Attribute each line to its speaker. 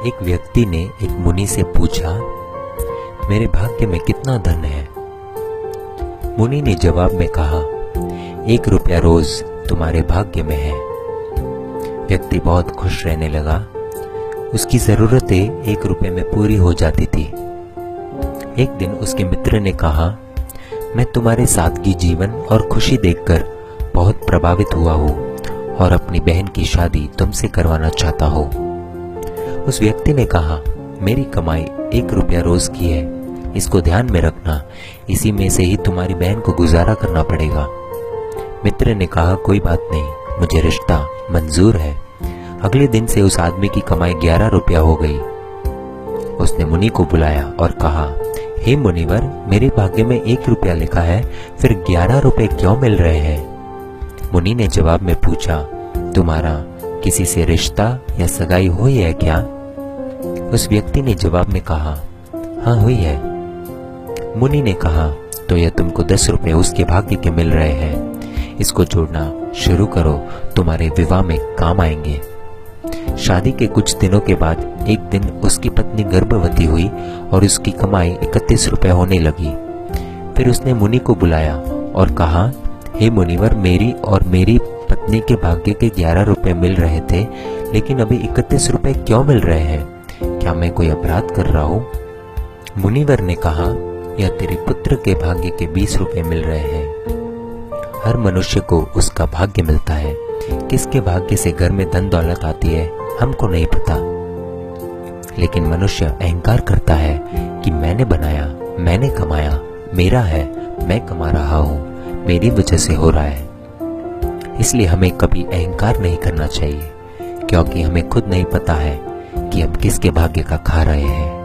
Speaker 1: एक व्यक्ति ने एक मुनि से पूछा, मेरे भाग्य में कितना धन है? मुनि ने जवाब में कहा, 1 रुपया रोज तुम्हारे भाग्य में है। व्यक्ति बहुत खुश रहने लगा। उसकी जरूरतें 1 रुपये में पूरी हो जाती थी। एक दिन उसके मित्र ने कहा, मैं तुम्हारे सादगी जीवन और खुशी देखकर बहुत प्रभावित हुआ हूँ और अपनी बहन की शादी तुमसे करवाना चाहता हूँ। उस व्यक्ति ने कहा, मेरी कमाई 1 रुपया रोज की है, इसको ध्यान में रखना, इसी में से ही तुम्हारी बहन को गुजारा करना पड़ेगा। मित्र ने कहा, कोई बात नहीं, मुझे रिश्ता मंजूर है। अगले दिन से उस आदमी की कमाई 11 रुपया हो गई। उसने मुनि को बुलाया और कहा, हे मुनिवर, मेरे भाग्य में 1 रुपया लिखा है, फिर 11 रुपए क्यों मिल रहे हैं? मुनि ने जवाब में पूछा, तुम्हारा किसी से रिश्ता या सगाई हुई है क्या? उस व्यक्ति ने जवाब में कहा, हाँ हुई है। मुनि ने कहा, तो यह तुमको 10 रुपए उसके भाग्य के मिल रहे हैं, इसको जोड़ना शुरू करो, तुम्हारे विवाह में काम आएंगे। शादी के कुछ दिनों के बाद एक दिन उसकी पत्नी गर्भवती हुई और उसकी कमाई 31 रुपए होने लगी। फिर उसने मुनि को बुलाया और कहा, हे मुनिवर, मेरी और मेरी पत्नी के भाग्य के 11 रुपए मिल रहे थे, लेकिन अभी 31 रुपए क्यों मिल रहे हैं? क्या मैं कोई अपराध कर रहा हूँ? मुनिवर ने कहा, यह तेरे पुत्र के भाग्य के 20 रुपए मिल रहे हैं। हर मनुष्य को उसका भाग्य मिलता है। किसके भाग्य से घर में धन दौलत आती है हमको नहीं पता, लेकिन मनुष्य अहंकार करता है कि मैंने बनाया, मैंने कमाया, मेरा है, मैं कमा रहा हूँ, मेरी वजह से हो रहा है। इसलिए हमें कभी अहंकार नहीं करना चाहिए, क्योंकि हमें खुद नहीं पता है कि हम किसके भाग्य का खा रहे हैं।